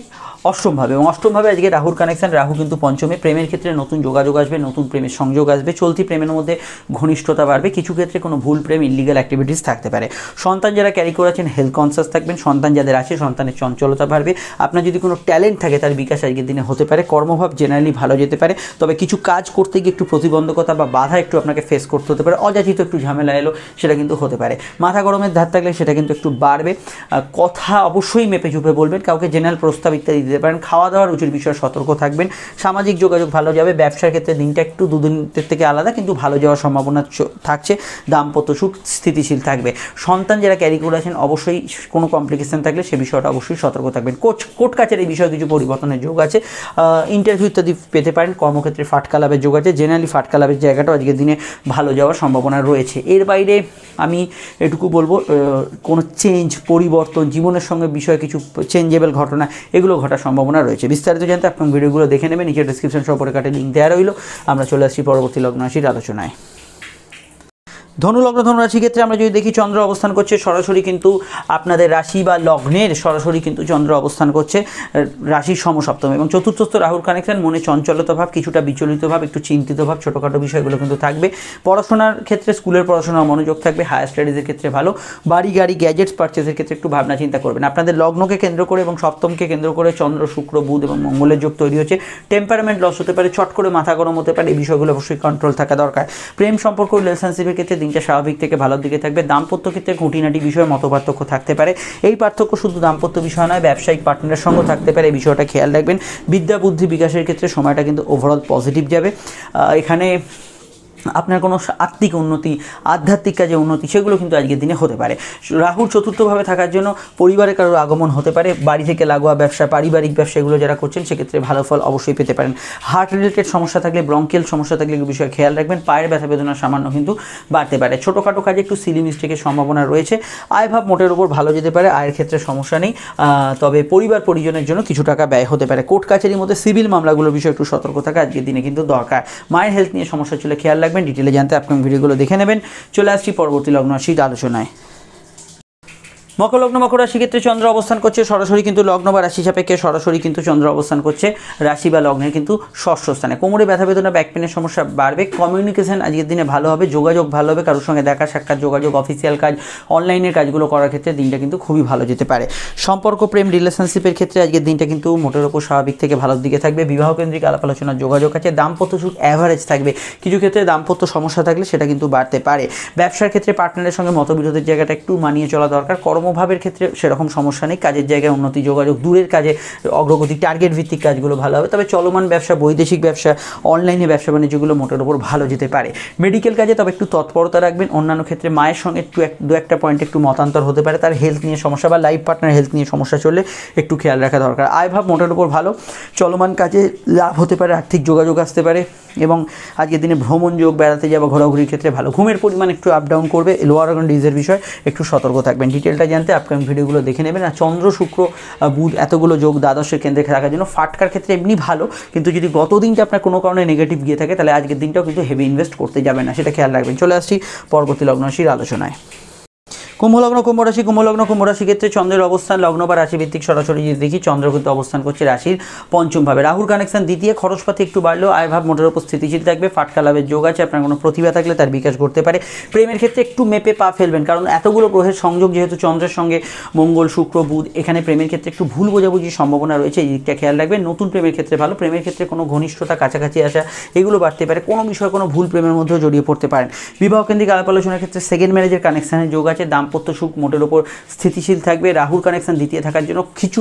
অষ্টমভাবে এবং অষ্টমভাবে আজকে রাহুর কানেকশন। রাহু কিন্তু পঞ্চমে। প্রেমের ক্ষেত্রে নতুন যোগাযোগ আসবে, নতুন প্রেমের সংযোগ আসবে। চলতি প্রেমের মধ্যে ঘনিষ্ঠতা বাড়বে। কিছু ক্ষেত্রে কোনো ভুল প্রেম, ইলিগাল অ্যাক্টিভিটিস থাকতে পারে। সন্তান যারা ক্যারি করেছেন হেলথ কনসিয়াস থাকবেন। সন্তান যাদের আছে সন্তানের চঞ্চলতা বাড়বে। আপনার যদি কোনো ট্যালেন্ট থাকে তার বিকাশ আজকের দিনে হতে পারে। কর্মভাব জেনারেলি ভালো যেতে পারে, তবে কিছু কাজ করতে গিয়ে একটু প্রতিবন্ধকতা বা বাধা একটু আপনাকে ফেস করতে হতে পারে। অযাচিত একটু ঝামেলা এলো সেটা কিন্তু হতে পারে। মাথা গরমের ধার থাকলে সেটা কিন্তু একটু বাড়বে। কথা অবশ্যই মেপে চুপে বলবেন। কাউকে জেনারেল প্রস্তাব ইত্যাদি দিতে পারেন। খাওয়া দাওয়ার রুচির বিষয়ে সতর্ক থাকবেন। সামাজিক যোগাযোগ ভালো যাবে। ব্যবসার ক্ষেত্রে দিনটা একটু দুদিনের থেকে আলাদা কিন্তু ভালো যাওয়ার সম্ভাবনা থাকছে। দাম্পত্য সুখ স্থিতিশীল থাকবে। সন্তান যারা ক্যারি করে আছেন অবশ্যই কোনো কমপ্লিকেশন থাকলে সে বিষয়টা অবশ্যই সতর্ক থাকবেন। কোর্ট কাছের এই বিষয়ে কিছু পরিবর্তনের যোগ আছে। ইন্টারভিউ ইত্যাদি পেতে পারেন। কর্মক্ষেত্রে ফাটকা লাভের যোগ আছে। জেনারেলি ফাটকা লাভের জায়গাটাও আজকের দিনে ভালো যাওয়ার সম্ভাবনা রয়েছে। এর বাইরে আমি এটুকু বলবো, কোনো চেঞ্জ, পরিবর্তন, জীবনের সঙ্গে বিষয়ে কিছু চেঞ্জেবল ঘটনা এগুলো ঘটার সম্ভাবনা রয়েছে। বিস্তারিত জানতে আপনার ভিডিওগুলো দেখে নেবেন। নিচে ডেসক্রিপশন সম্পর্কে একটা লিঙ্ক দেওয়া রইল। আমরা চলে আসছি পরবর্তী লগ্ন রাশির আলোচনায়। ধনু লগ্ন ধনুরাশি ক্ষেত্রে আমরা যদি দেখি চন্দ্র অবস্থান করছে সরাসরি কিন্তু আপনাদের রাশি বা লগ্নের সরাসরি কিন্তু চন্দ্র অবস্থান করছে রাশির সমসপ্তমে এবং চতুর্থস্থ রাহুর কানেকশন, মনে চঞ্চলতা ভাব, কিছুটা বিচলিত ভাব, একটু চিন্তিত ভাব, ছোটোখাটো বিষয়গুলো কিন্তু থাকবে। পড়াশোনার ক্ষেত্রে স্কুলের পড়াশোনার মনোযোগ থাকবে, হায়ার স্টাডিজের ক্ষেত্রে ভালো, বাড়ি গাড়ি গ্যাজেটস পারচেসের ক্ষেত্রে একটু ভাবনা চিন্তা করবেন। আপনাদের লগ্নকে কেন্দ্র করে এবং সপ্তমকে কেন্দ্র করে চন্দ্র শুক্র বুধ এবং মঙ্গলের যোগ তৈরি হচ্ছে। টেম্পারমেন্ট লস হতে পারে, চট করে মাথা গরম হতে পারে, এই বিষয়গুলো অবশ্যই কন্ট্রোল থাকা দরকার। প্রেম সম্পর্ক রিলেশনশিপের ক্ষেত্রে দিনটা স্বাভাবিক থেকে ভালোর দিকে থাকবে। দাম্পত্য ক্ষেত্রে খুঁটিনাটি বিষয়ে মতপার্থক্য থাকতে পারে, এই পার্থক্য শুধু দাম্পত্য বিষয় নয়, ব্যবসায়িক পার্টনারের সঙ্গেও থাকতে পারে, এই বিষয়টা খেয়াল রাখবেন। বিদ্যা বুদ্ধি বিকাশের ক্ষেত্রে সময়টা কিন্তু ওভারঅল পজিটিভ যাবে। এখানে আপনার কোনো আত্মিক উন্নতি, আধ্যাত্মিক কাজে উন্নতি সেগুলো কিন্তু আজকের দিনে হতে পারে। রাহুর চতুর্থভাবে থাকার জন্য পরিবারে কারোর আগমন হতে পারে, বাড়ি থেকে লাগোয়া ব্যবসা, পারিবারিক ব্যবসা এগুলো যারা করছেন সেক্ষেত্রে ভালো ফল অবশ্যই পেতে পারেন। হার্ট রিলেটেড সমস্যা থাকলে, ব্রঙ্কিয়াল সমস্যা থাকলে এই বিষয়ে খেয়াল রাখবেন। পায়ের ব্যথা বেদনা সামান্য কিন্তু বাড়তে পারে। ছোটোখাটো কাজে একটু সিলি মিস্টেকের সম্ভাবনা রয়েছে। আয় ভাব মোটের উপর ভালো যেতে পারে, আয়ের ক্ষেত্রে সমস্যা নেই, তবে পরিবার পরিজনের জন্য কিছু টাকা ব্যয় হতে পারে। কোর্ট কাছারির মধ্যে সিভিল মামলাগুলোর বিষয়ে একটু সতর্ক থাকা আজকের দিনে কিন্তু দরকার। মায়ের হেলথ নিয়ে সমস্যা চলে খেয়াল রাখবেন। ডিটেলে জানতে আপকামিং ভিডিওগুলো দেখে নেবেন। চলে আসছি পরবর্তী লগ্ন রাশির আলোচনায়। মকর লগ্ন মকর রাশি ক্ষেত্রে চন্দ্র অবস্থান করছে সরাসরি কিন্তু লগ্ন বা রাশি সাপেক্ষে সরাসরি কিন্তু চন্দ্র অবস্থান করছে রাশি বা লগ্নের কিন্তু ষষ্ঠ স্থানে। কোমরে ব্যথা বেদনা, ব্যাক পেনের সমস্যা বাড়বে। কমিউনিকেশন আজকের দিনে ভালো হবে, যোগাযোগ ভালো হবে, কারোর সঙ্গে দেখা সাক্ষাৎ যোগাযোগ, অফিসিয়াল কাজ, অনলাইনের কাজগুলো করার ক্ষেত্রে দিনটা কিন্তু খুবই ভালো যেতে পারে। সম্পর্ক প্রেম রিলেশনশিপের ক্ষেত্রে আজকের দিনটা কিন্তু মোটের ওপর স্বাভাবিক থেকে ভালোর দিকে থাকবে। বিবাহ কেন্দ্রিক আলাপ আলোচনার যোগাযোগ আছে। দাম্পত্য সুখ অ্যাভারেজ থাকবে, কিছু ক্ষেত্রে দাম্পত্য সমস্যা থাকলে সেটা কিন্তু বাড়তে পারে। ব্যবসার ক্ষেত্রে পার্টনারের সঙ্গে মতবিরোধের জায়গাটা একটু মানিয়ে চলা দরকার। কর্মভাবের ক্ষেত্রে সেরকম সমস্যা নেই, কাজের জায়গায় উন্নতি, যোগাযোগ, দূরের কাজে অগ্রগতি, টার্গেট ভিত্তিক কাজগুলো ভালো হবে। তবে চলমান ব্যবসা, বৈদেশিক ব্যবসা, অনলাইনে ব্যবসা বাণিজ্যগুলো মোটের উপর ভালো যেতে পারে। মেডিকেল কাজে তবে একটু তৎপরতা রাখবেন। অন্যান্য ক্ষেত্রে মায়ের সঙ্গে একটু দু একটা পয়েন্টে একটু মতান্তর হতে পারে, তার হেলথ নিয়ে সমস্যা বা লাইফ পার্টনার হেলথ নিয়ে সমস্যা চললে একটু খেয়াল রাখা দরকার। আয় ভাব মোটের উপর ভালো, চলমান কাজে লাভ হতে পারে, আর্থিক যোগাযোগ আসতে পারে এবং আজকের দিনে ভ্রমণ যোগ, বেড়াতে যাওয়া, ঘোরাঘুরির ক্ষেত্রে ভালো। ঘুমের পরিমাণ একটু আপ ডাউন করবে, লোয়ার অর্গান ডিজিজের বিষয় একটু সতর্ক থাকবেন। ডিটেলটা জানতে আপকামিং ভিডিওগুলো দেখে নেবেন। আর চন্দ্র শুক্র বুধ এতগুলো যোগ দ্বাদশের কেন্দ্রে থাকার জন্য ফাটকার ক্ষেত্রে এমনি ভালো, কিন্তু যদি গত দিনটা আপনার কোনো কারণে নেগেটিভ গিয়ে থাকে তাহলে আজকের দিনটাও কিন্তু হেভি ইনভেস্ট করতে যাবেন না, সেটা খেয়াল রাখবেন। চলে আসছি পরবর্তী লগ্ন রাশির আলোচনায়। কুম্ভলগ্ন কুম্ভরাশি কুম্ভরাশি ক্ষেত্রে চন্দ্রের অবস্থান লগ্ন বা রাশি ভিত্তিক সরাসরি যদি দেখি চন্দ্র কিন্তু অবস্থান করছে রাশির পঞ্চমভাবে। রাহুর কানেকশন দ্বিতীয়, খরচপাতি একটু বাড়লেও আয়ভাব মোটের উপর স্থিতিশীল থাকবে। ফাটকা লাভের যোগ আছে, আপনার কোনো প্রতিভা থাকলে তার বিকাশ করতে পারে। প্রেমের ক্ষেত্রে একটু মেপে পা ফেলবেন, কারণ এতগুলো গ্রহের সংযোগ যেহেতু চন্দ্রের সঙ্গে মঙ্গল শুক্র বুধ, এখানে প্রেমের ক্ষেত্রে একটু ভুল বোঝাবুঝির সম্ভাবনা রয়েছে, এই দিকটা খেয়াল রাখবেন। নতুন প্রেমের ক্ষেত্রে ভালো, প্রেমের ক্ষেত্রে কোনো ঘনিষ্ঠতা, কাছাকাছি আসা এগুলো বাড়তে পারে। কোনো বিষয়ে কোনো ভুল প্রেমের মধ্যেও জড়িয়ে পড়তে পারেন। বিবাহ কেন্দ্রিক আলাপ আলোচনার ক্ষেত্রে সেকেন্ড ম্যারেজের কানেকশনের যোগ আছে। দাম্পত্য সুখ মোটের উপর স্থিতিশীল থাকবে। রাহুর কানেকশন দ্বিতীয় থাকার জন্য কিছু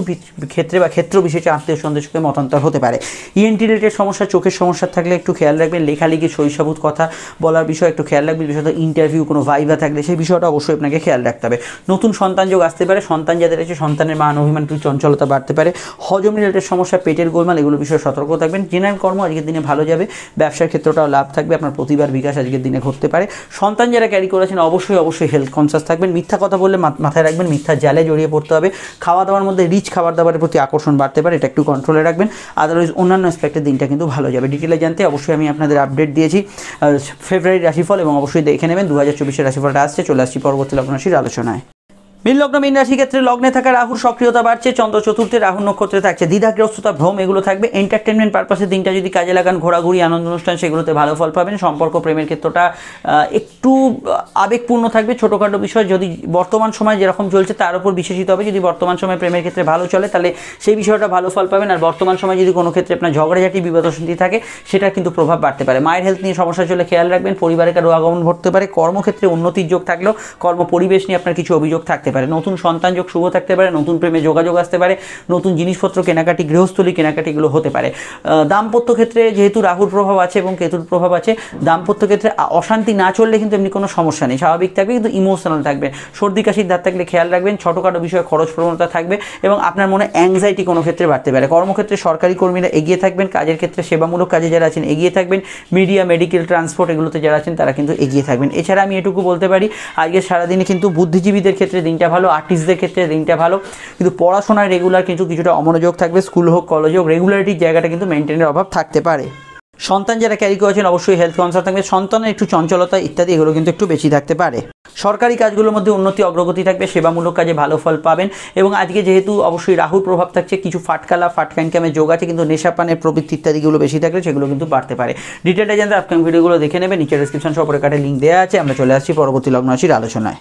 ক্ষেত্রে বা ক্ষেত্র বিশেষে আত্মীয় স্বজনের সঙ্গে মতান্তর হতে পারে। ইএনটি রিলেটেড সমস্যা, চোখের সমস্যা থাকলে একটু খেয়াল রাখবেন। লেখালেখি, শৈশবুত কথা বলার বিষয়ে একটু খেয়াল রাখবেন। বিশেষত ইন্টারভিউ, কোনো ভাইভা থাকলে সেই বিষয়টা অবশ্যই আপনাকে খেয়াল রাখতে হবে। নতুন সন্তান যোগ আসতে পারে। সন্তান যাদের আছে সন্তানের মান অভিমান, একটু চঞ্চলতা বাড়তে পারে। হজম রিলেটেড সমস্যা, পেটের গোলমাল এগুলো বিষয়ে সতর্ক থাকবেন। জেনারেল কর্ম আজকের দিনে ভালো যাবে। ব্যবসার ক্ষেত্রটাও লাভ থাকবে। আপনার প্রতিভার বিকাশ আজকের দিনে ঘটতে পারে। সন্তান যারা ক্যারি করেছেন অবশ্যই হেলথ কনসাস থাকবেন। মিথ্যা কথা বললে মাথায় রাখবেন, মিথ্যা জালে জড়িয়ে পড়তে হবে। খাওয়া দাওয়ার মধ্যে রিচ খাবার দাবারের প্রতি আকর্ষণ বাড়তে পারে, এটা একটু কন্ট্রোলে রাখবেন। আদারওয়াইজ অন্যান্য অ্যাসপেক্টের দিনটা কিন্তু ভালো যাবে। ডিটেলে জানতে অবশ্যই আমি আপনাদের আপডেট দিয়েছি ফেব্রুয়ারি রাশিফল, এবং অবশ্যই দেখে নেবেন 2024 রাশিফলটা আসছে। চলে আসছি পরবর্তী লগ্ন রাশির আলোচনায়। মীন লগ্ন মীন রাশি ক্ষেত্রে লগ্নে থাকা রাহুর সক্রিয়তা বাড়ছে। চন্দ্র চতুর্থে, রাহুর নক্ষত্রে থাকছে। দ্বিধাগ্রস্ততা, ভ্রম এগুলো থাকবে। এন্টারটেনমেন্ট পারপাসে দিনটা যদি কাজে লাগান, ঘোরাঘুরি, আনন্দ অনুষ্ঠান, সেগুলোতে ভালো ফল পাবেন। সম্পর্ক প্রেমের ক্ষেত্রটা একটু আবেগপূর্ণ থাকবে। ছোটোখাটো বিষয় যদি বর্তমান সময় যেরকম চলছে তার উপর বিশেষিত হবে। যদি বর্তমান সময় প্রেমের ক্ষেত্রে ভালো চলে তাহলে সেই বিষয়টা ভালো ফল পাবেন। আর বর্তমান সময় যদি কোনো ক্ষেত্রে আপনার ঝগড়াঝাটি, বিবাদ অশান্তি থাকে সেটার কিন্তু প্রভাব বাড়তে পারে। মায়ের হেলথ নিয়ে সমস্যা চলে খেয়াল রাখবেন। পরিবারে কারো আগমন ঘটতে পারে। কর্মক্ষেত্রে উন্নতির যোগ থাকলেও কর্ম পরিবেশ নিয়ে আপনার কিছু অভিযোগ থাকতে পারে। নতুন সন্তান যোগ শুভ থাকতে পারে। নতুন প্রেমে যোগাযোগ আসতে পারে। নতুন জিনিসপত্র কেনাকাটি, গৃহস্থলী কেনাকাটিগুলো হতে পারে। দাম্পত্য ক্ষেত্রে যেহেতু রাহুর প্রভাব আছে এবং কেতুর প্রভাব আছে, দাম্পত্য ক্ষেত্রে অশান্তি না চললে কিন্তু এমনি কোনো সমস্যা নেই, স্বাভাবিক থাকবে, কিন্তু ইমোশনাল থাকবে। সর্দি কাশির দাঁত থাকলে খেয়াল রাখবেন। ছোটোখাটো বিষয়ে খরচ প্রবণতা থাকবে এবং আপনার মনে অ্যাংজাইটি কোনো ক্ষেত্রে বাড়তে পারে। কর্মক্ষেত্রে সরকারি কর্মীরা এগিয়ে থাকবেন। কাজের ক্ষেত্রে সেবামূলক কাজে যারা আছেন এগিয়ে থাকবেন। মিডিয়া, মেডিকেল, ট্রান্সপোর্ট এগুলোতে যারা আছেন তারা কিন্তু এগিয়ে থাকবেন। এছাড়া আমি এটুকু বলতে পারি, আজকে সারাদিনে কিন্তু বুদ্ধিজীবীদের ক্ষেত্রে দিনটা ভালো, আর্টিস্টদের ক্ষেত্রে দিনটা ভালো, কিন্তু পড়াশোনায় রেগুলার কিন্তু কিছুটা অমনোযোগ থাকবে। স্কুল হোক, কলেজ হোক, রেগুলারিটির জায়গাটা কিন্তু মেনটেনের অভাব থাকতে পারে। সন্তান যারা ক্যারি করেছেন অবশ্যই হেলথ কনসার্ন থাকবে, সন্তানের একটু চঞ্চলতা ইত্যাদি এগুলো কিন্তু একটু বেশি থাকতে পারে। সরকারি কাজগুলোর মধ্যে উন্নতি অগ্রগতি থাকবে, সেবামূলক কাজে ভালো ফল পাবেন এবং আজকে যেহেতু অবশ্যই রাহুর প্রভাব থাকছে, কিছু ফাটকা ইনকামের যোগ আছে, কিন্তু নেশাপানের প্রবৃত্তি ইত্যাদিগুলো বেশি থাকলে সেগুলো কিন্তু বাড়তে পারে। ডিটেলটা জানতে আপকামিং ভিডিওগুলো দেখে নেবে, নিচে ডেসক্রিপশন সহ পরে কাটে লিঙ্ক দেওয়া আছে। আমরা চলে আসছি পরবর্তী লগ্ন রাশির আলোচনায়।